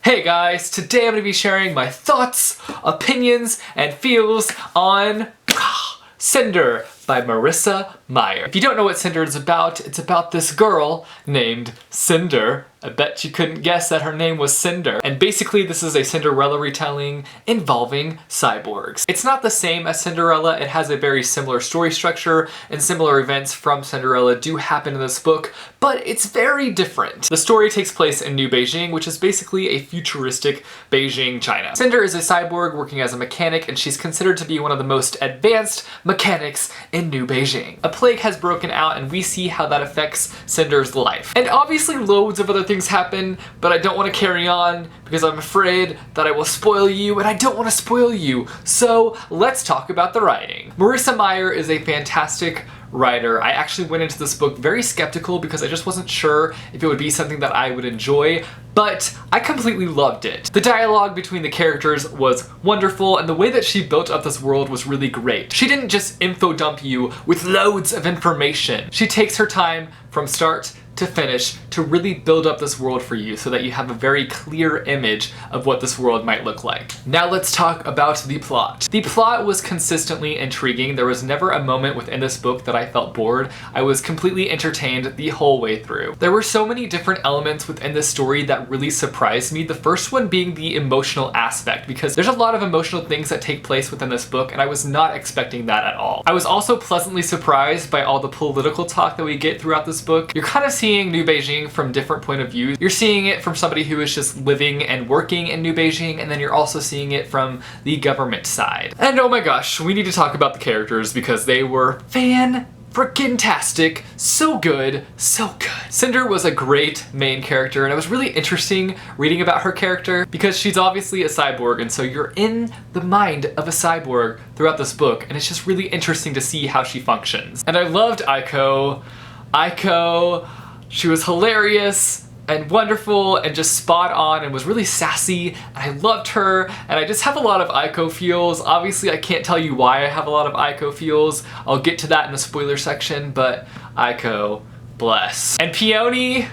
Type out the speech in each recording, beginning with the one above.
Hey guys, today I'm going to be sharing my thoughts, opinions, and feels on Cinder by Marissa Meyer. If you don't know what Cinder is about, it's about this girl named Cinder. I bet you couldn't guess that her name was Cinder. And basically this is a Cinderella retelling involving cyborgs. It's not the same as Cinderella, it has a very similar story structure, and similar events from Cinderella do happen in this book, but it's very different. The story takes place in New Beijing, which is basically a futuristic Beijing, China. Cinder is a cyborg working as a mechanic, and she's considered to be one of the most advanced mechanics in New Beijing. A plague has broken out, and we see how that affects Cinder's life. And obviously loads of other things happen, but I don't want to carry on because I'm afraid that I will spoil you, and I don't want to spoil you. So let's talk about the writing. Marissa Meyer is a fantastic writer. I actually went into this book very skeptical because I just wasn't sure if it would be something that I would enjoy, but I completely loved it. The dialogue between the characters was wonderful, and the way that she built up this world was really great. She didn't just info dump you with loads of information. She takes her time from start to finish to really build up this world for you so that you have a very clear image of what this world might look like. Now let's talk about the plot. The plot was consistently intriguing. There was never a moment within this book that I felt bored. I was completely entertained the whole way through. There were so many different elements within this story that really surprised me. The first one being the emotional aspect, because there's a lot of emotional things that take place within this book, and I was not expecting that at all. I was also pleasantly surprised by all the political talk that we get throughout this book. You're kind of seeing New Beijing from different point of views. You're seeing it from somebody who is just living and working in New Beijing, and then you're also seeing it from the government side. And oh my gosh, we need to talk about the characters because they were freaking-tastic. So good, so good. Cinder was a great main character, and it was really interesting reading about her character because she's obviously a cyborg, and so you're in the mind of a cyborg throughout this book, and it's just really interesting to see how she functions. And I loved Aiko. She was hilarious and wonderful and just spot on and was really sassy, and I loved her, and I just have a lot of Aiko feels. Obviously I can't tell you why I have a lot of Aiko feels. I'll get to that in the spoiler section, but Aiko, bless. And Peony,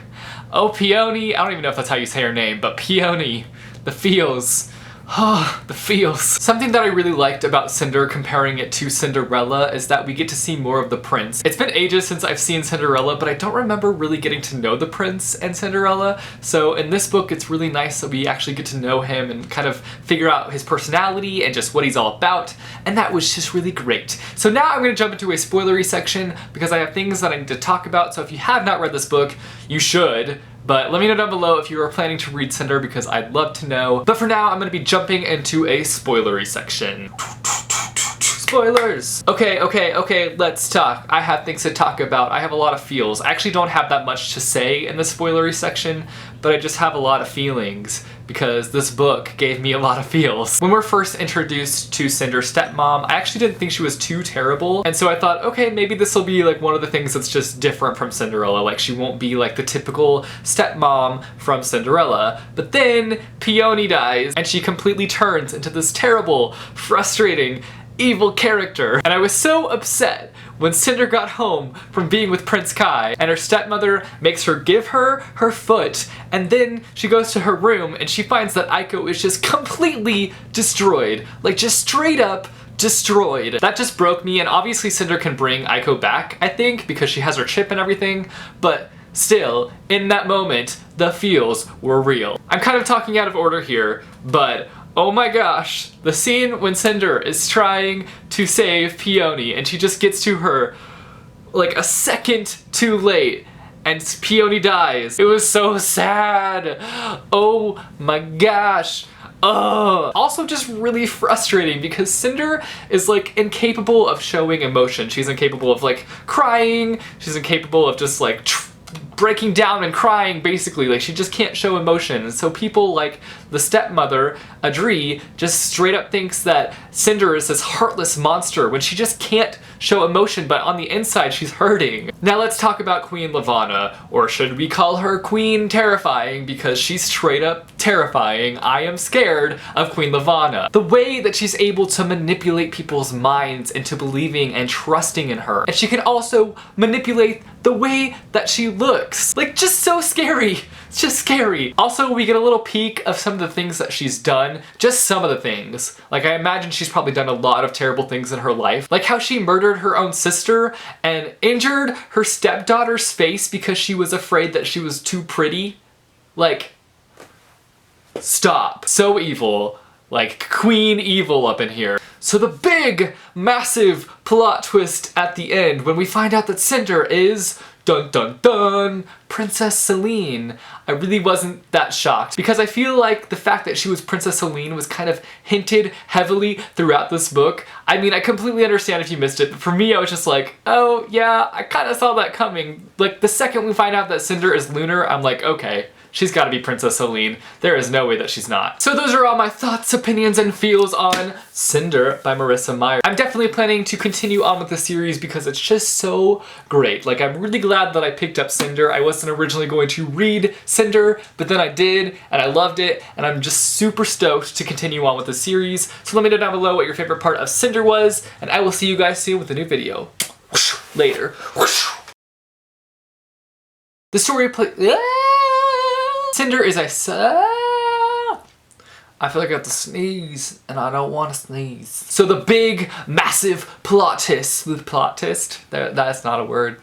oh Peony, I don't even know if that's how you say her name, but Peony, the feels. Oh, the feels. Something that I really liked about Cinder, comparing it to Cinderella, is that we get to see more of the prince. It's been ages since I've seen Cinderella, but I don't remember really getting to know the prince and Cinderella. So in this book, it's really nice that we actually get to know him and kind of figure out his personality and just what he's all about. And that was just really great. So now I'm gonna jump into a spoilery section because I have things that I need to talk about. So if you have not read this book, you should. But let me know down below if you are planning to read Cinder because I'd love to know. But for now, I'm gonna be jumping into a spoilery section. Spoilers! Okay, let's talk. I have things to talk about. I have a lot of feels. I actually don't have that much to say in the spoilery section, but I just have a lot of feelings because this book gave me a lot of feels. When we're first introduced to Cinder's stepmom, I actually didn't think she was too terrible, and so I thought, okay, maybe this will be like one of the things that's just different from Cinderella, like she won't be like the typical stepmom from Cinderella. But then Peony dies, and she completely turns into this terrible, frustrating, evil character. And I was so upset when Cinder got home from being with Prince Kai, and her stepmother makes her give her her foot, and then she goes to her room and she finds that Aiko is just completely destroyed. Like, just straight up destroyed. That just broke me, and obviously Cinder can bring Aiko back, I think, because she has her chip and everything, but still, in that moment, the feels were real. I'm kind of talking out of order here, but oh my gosh, the scene when Cinder is trying to save Peony and she just gets to her like a second too late and Peony dies. It was so sad. Oh my gosh. Also just really frustrating because Cinder is like incapable of showing emotion. She's incapable of like crying. She's incapable of just like breaking down and crying, basically. Like, she just can't show emotion. And so people like the stepmother, Adri, just straight up thinks that Cinder is this heartless monster when she just can't show emotion, but on the inside she's hurting. Now let's talk about Queen Levana, or should we call her Queen Terrifying, because she's straight up terrifying. I am scared of Queen Levana. The way that she's able to manipulate people's minds into believing and trusting in her. And she can also manipulate the way that she looks. Like, just so scary. It's just scary. Also, we get a little peek of some of the things that she's done. Just some of the things. Like, I imagine she's probably done a lot of terrible things in her life. Like how she murdered her own sister and injured her stepdaughter's face because she was afraid that she was too pretty. Like, stop. So evil. Like, queen evil up in here. So the big, massive plot twist at the end when we find out that Cinder is, dun dun dun, Princess Celine. I really wasn't that shocked because I feel like the fact that she was Princess Celine was kind of hinted heavily throughout this book. I mean, I completely understand if you missed it, but for me I was just like, oh yeah, I kind of saw that coming. Like, the second we find out that Cinder is lunar, I'm like, okay. She's gotta be Princess Celine. There is no way that she's not. So those are all my thoughts, opinions, and feels on Cinder by Marissa Meyer. I'm definitely planning to continue on with the series because it's just so great. Like, I'm really glad that I picked up Cinder. I wasn't originally going to read Cinder, but then I did, and I loved it, and I'm just super stoked to continue on with the series. So let me know down below what your favorite part of Cinder was, and I will see you guys soon with a new video. Later. The story Cinder is a I feel like I have to sneeze, and I don't want to sneeze. So the big, massive plot twist, that's not a word.